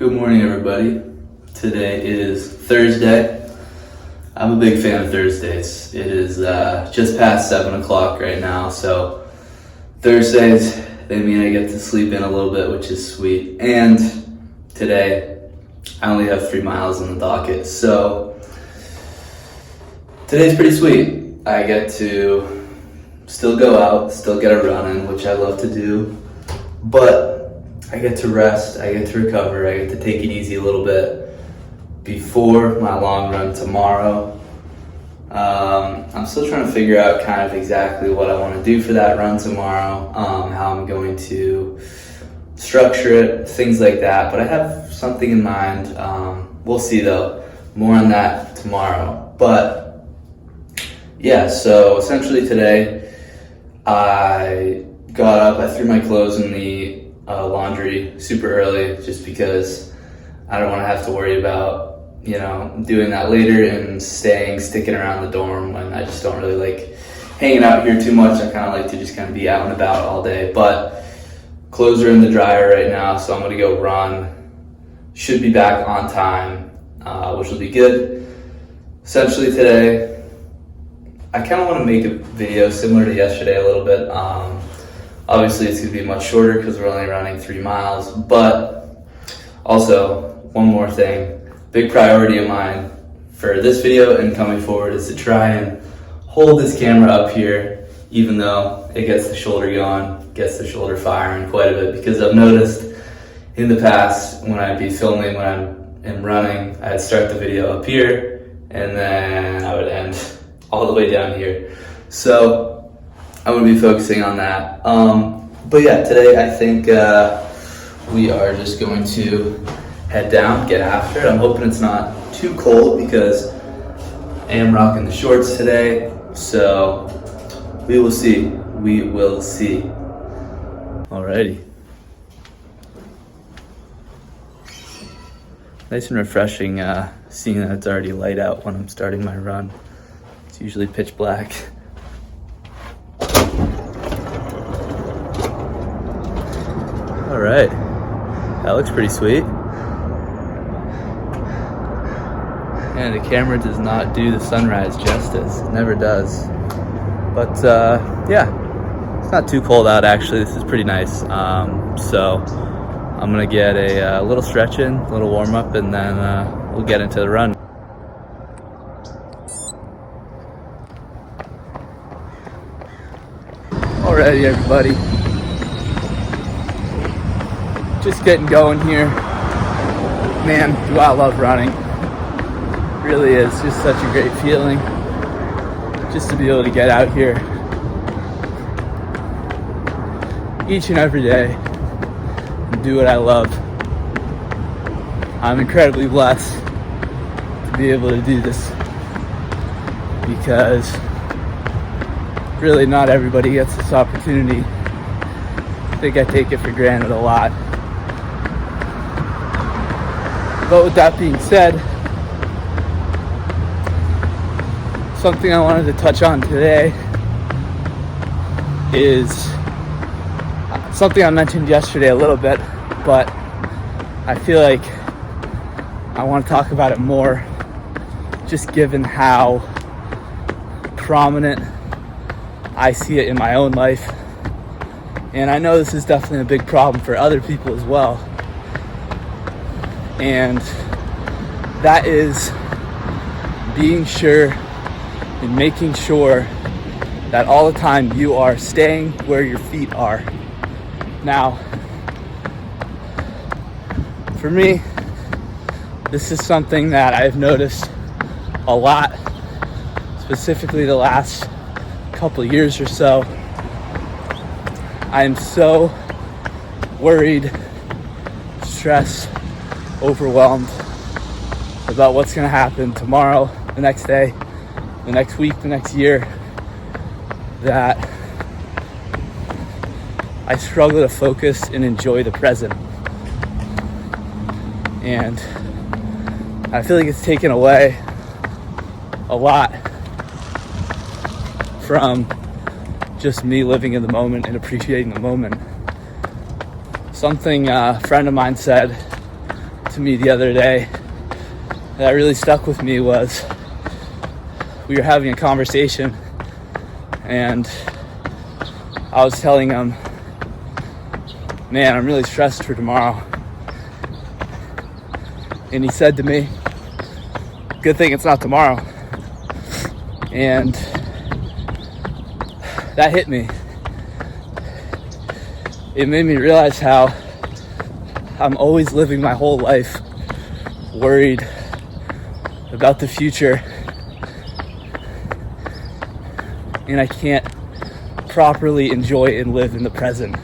Good morning, everybody. Today is Thursday. I'm a big fan of Thursdays. It is just past 7 o'clock right now, so Thursdays, they mean I get to sleep in a little bit, which is sweet. And today, I only have 3 miles on the docket, so today's pretty sweet. I get to still go out, still get a run in, which I love to do, but I get to rest, I get to recover, I get to take it easy a little bit before my long run tomorrow. I'm still trying to figure out kind of exactly what I want to do for that run tomorrow, how I'm going to structure it, things like that, but I have something in mind. We'll see though, more on that tomorrow. But yeah, so essentially today I got up, I threw my clothes in the laundry super early just because I don't want to have to worry about, doing that later and sticking around the dorm when I just don't really like hanging out here too much. I kind of like to just kind of be out and about all day, but clothes are in the dryer right now, so I'm going to go run. Should be back on time, which will be good. Essentially today, I kind of want to make a video similar to yesterday a little bit. Obviously, it's going to be much shorter because we're only running 3 miles, but also, one more thing, big priority of mine for this video and coming forward is to try and hold this camera up here, even though it gets the shoulder going, gets the shoulder firing quite a bit, because I've noticed in the past when I'd be filming, when I'm running, I'd start the video up here, and then I would end all the way down here. So I'm going to be focusing on that. But yeah, today I think we are just going to head down, get after it. I'm hoping it's not too cold because I am rocking the shorts today. So we will see. We will see. Alrighty. Nice and refreshing seeing that it's already light out when I'm starting my run. It's usually pitch black. All right, that looks pretty sweet. And the camera does not do the sunrise justice, it never does. But yeah, it's not too cold out actually, this is pretty nice. So I'm gonna get a little stretch in, a little warm up, and then we'll get into the run. Alrighty everybody. Just getting going here. Man, do I love running. Really is just such a great feeling just to be able to get out here each and every day and do what I love. I'm incredibly blessed to be able to do this because really not everybody gets this opportunity. I think I take it for granted a lot. But with that being said, something I wanted to touch on today is something I mentioned yesterday a little bit, but I feel like I want to talk about it more just given how prominent I see it in my own life. And I know this is definitely a big problem for other people as well. And that is being sure and making sure that all the time you are staying where your feet are. Now, for me, this is something that I've noticed a lot, specifically the last couple of years or so. I am so worried, stressed, overwhelmed about what's going to happen tomorrow, the next day, the next week, the next year, that I struggle to focus and enjoy the present. And I feel like it's taken away a lot from just me living in the moment and appreciating the moment. Something a friend of mine said to me the other day that really stuck with me was we were having a conversation and I was telling him, man, I'm really stressed for tomorrow. And he said to me, good thing it's not tomorrow. And that hit me. It made me realize how I'm always living my whole life worried about the future, and I can't properly enjoy and live in the present.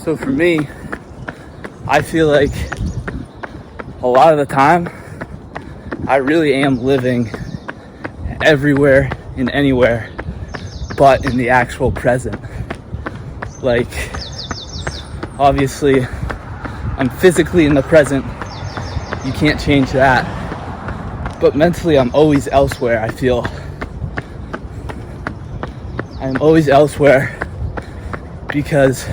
So for me, I feel like a lot of the time I really am living everywhere and anywhere but in the actual present. Like, obviously I'm physically in the present, you can't change that, but mentally I'm always elsewhere. I feel I'm always elsewhere because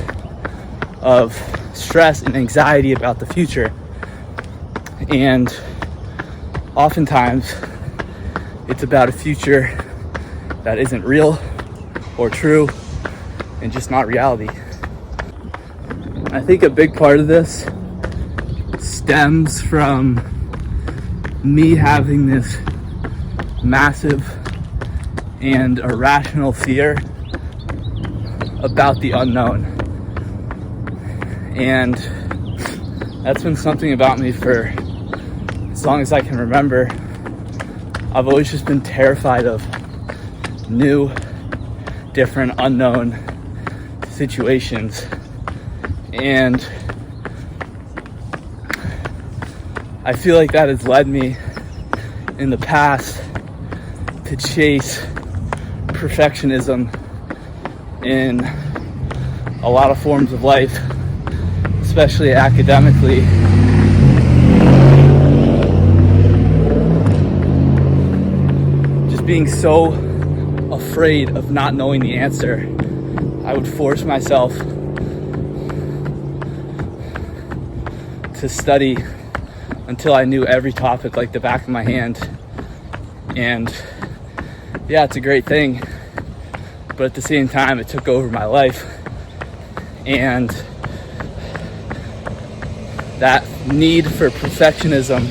of stress and anxiety about the future. And oftentimes it's about a future that isn't real or true and just not reality. I think a big part of this stems from me having this massive and irrational fear about the unknown. And that's been something about me for as long as I can remember. I've always just been terrified of new, different, unknown situations. And I feel like that has led me in the past to chase perfectionism in a lot of forms of life, especially academically. Just being so afraid of not knowing the answer, I would force myself to study until I knew every topic like the back of my hand. And yeah, it's a great thing, but at the same time it took over my life. And that need for perfectionism,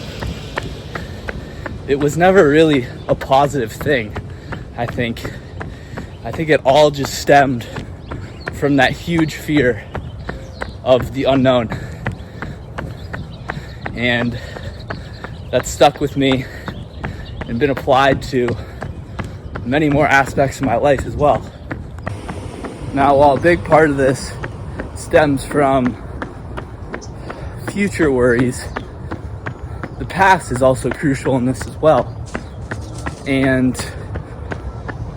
it was never really a positive thing. I think it all just stemmed from that huge fear of the unknown. And that stuck with me and been applied to many more aspects of my life as well. Now, while a big part of this stems from future worries, the past is also crucial in this as well. And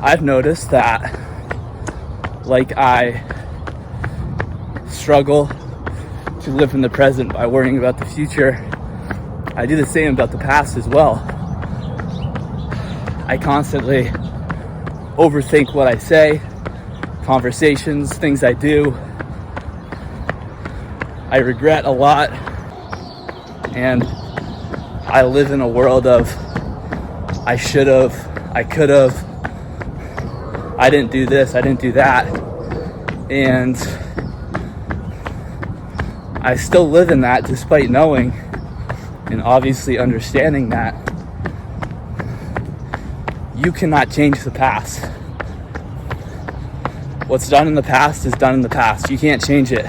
I've noticed that, like, I struggle to live in the present by worrying about the future, I do the same about the past as well. I constantly overthink what I say, conversations, things I do. I regret a lot, and I live in a world of I should have, I could have, I didn't do this, I didn't do that. And I still live in that despite knowing and obviously understanding that you cannot change the past. What's done in the past is done in the past. You can't change it.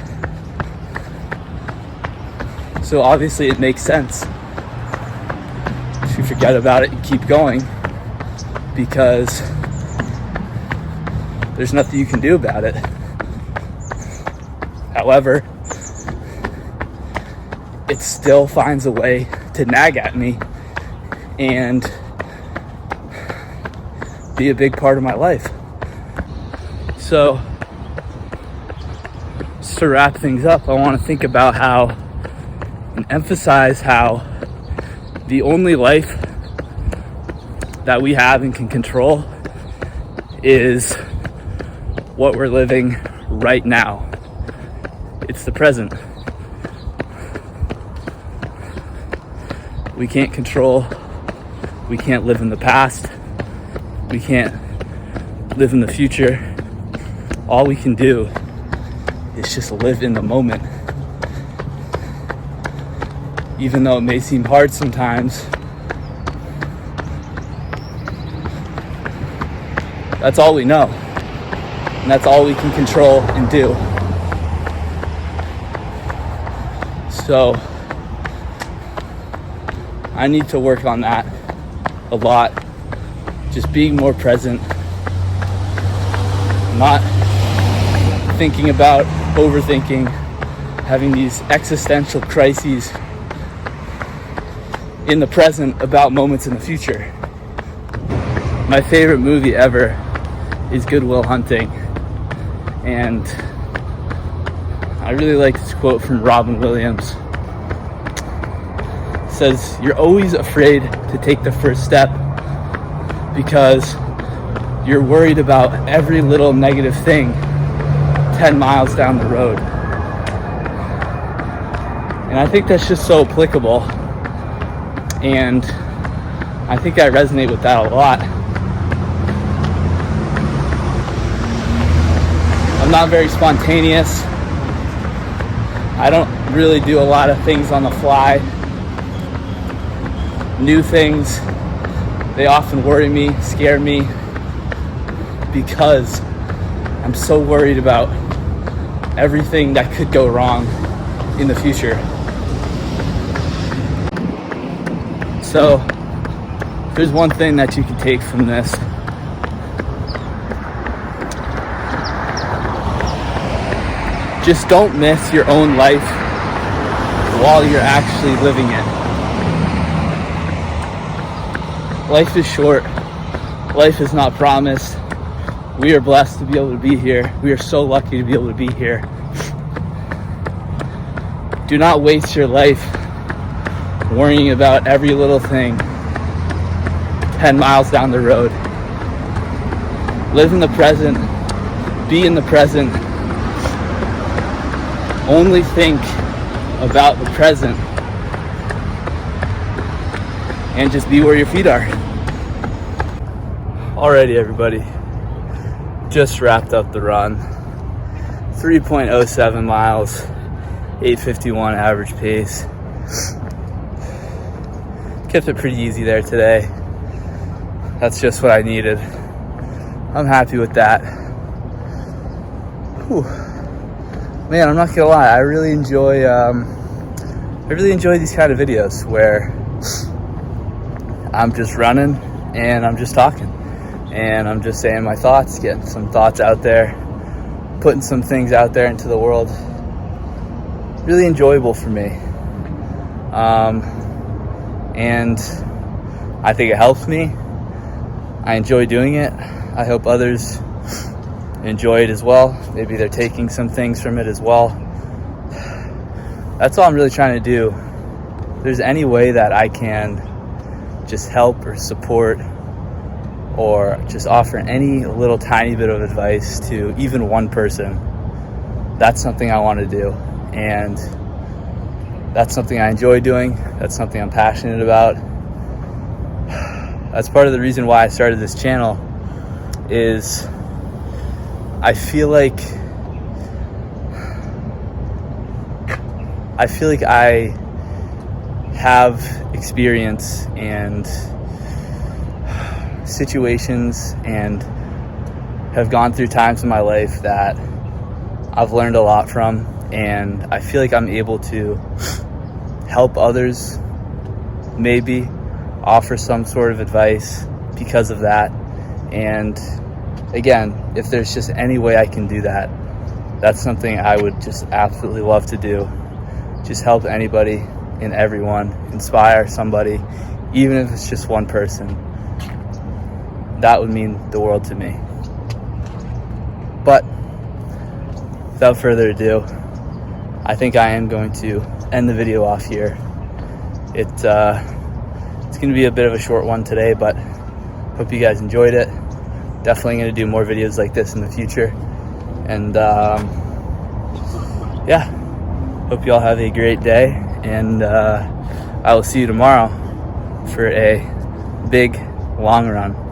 So obviously it makes sense to forget about it and keep going, because there's nothing you can do about it. However, it still finds a way to nag at me and be a big part of my life. So, just to wrap things up, I want to think about how and emphasize how the only life that we have and can control is what we're living right now. It's the present. We can't control, we can't live in the past, we can't live in the future. All we can do is just live in the moment. Even though it may seem hard sometimes, that's all we know. And that's all we can control and do. So I need to work on that a lot. Just being more present, not thinking about overthinking, having these existential crises in the present about moments in the future. My favorite movie ever is Good Will Hunting, and I really like this quote from Robin Williams. It says, "You're always afraid to take the first step because you're worried about every little negative thing 10 miles down the road." And I think that's just so applicable, and I think I resonate with that a lot. I'm not very spontaneous. I don't really do a lot of things on the fly. New things, they often worry me, scare me, because I'm so worried about everything that could go wrong in the future. So, if there's one thing that you can take from this, just don't miss your own life while you're actually living it. Life is short. Life is not promised. We are blessed to be able to be here. We are so lucky to be able to be here. Do not waste your life worrying about every little thing 10 miles down the road. Live in the present. Be in the present. Only think about the present and just be where your feet are. Alrighty, everybody. Just wrapped up the run. 3.07 miles, 8:51 average pace. Kept it pretty easy there today. That's just what I needed. I'm happy with that. Whew. Man, I'm not gonna lie, I really enjoy these kind of videos where I'm just running and I'm just talking and I'm just saying my thoughts, getting some thoughts out there, putting some things out there into the world. Really enjoyable for me. And I think it helps me. I enjoy doing it. I hope others enjoy it as well. Maybe they're taking some things from it as well. That's all I'm really trying to do. If there's any way that I can just help or support or just offer any little tiny bit of advice to even one person, that's something I want to do. And that's something I enjoy doing. That's something I'm passionate about. That's part of the reason why I started this channel. Is I feel like I have experience and situations and have gone through times in my life that I've learned a lot from, and I feel like I'm able to help others, maybe offer some sort of advice because of that. And again, if there's just any way I can do that, that's something I would just absolutely love to do. Just help anybody and everyone, inspire somebody, even if it's just one person. That would mean the world to me. But without further ado, I think I am going to end the video off here. It's going to be a bit of a short one today, but hope you guys enjoyed it. Definitely going to do more videos like this in the future. And yeah, hope you all have a great day, and I will see you tomorrow. for a big long run.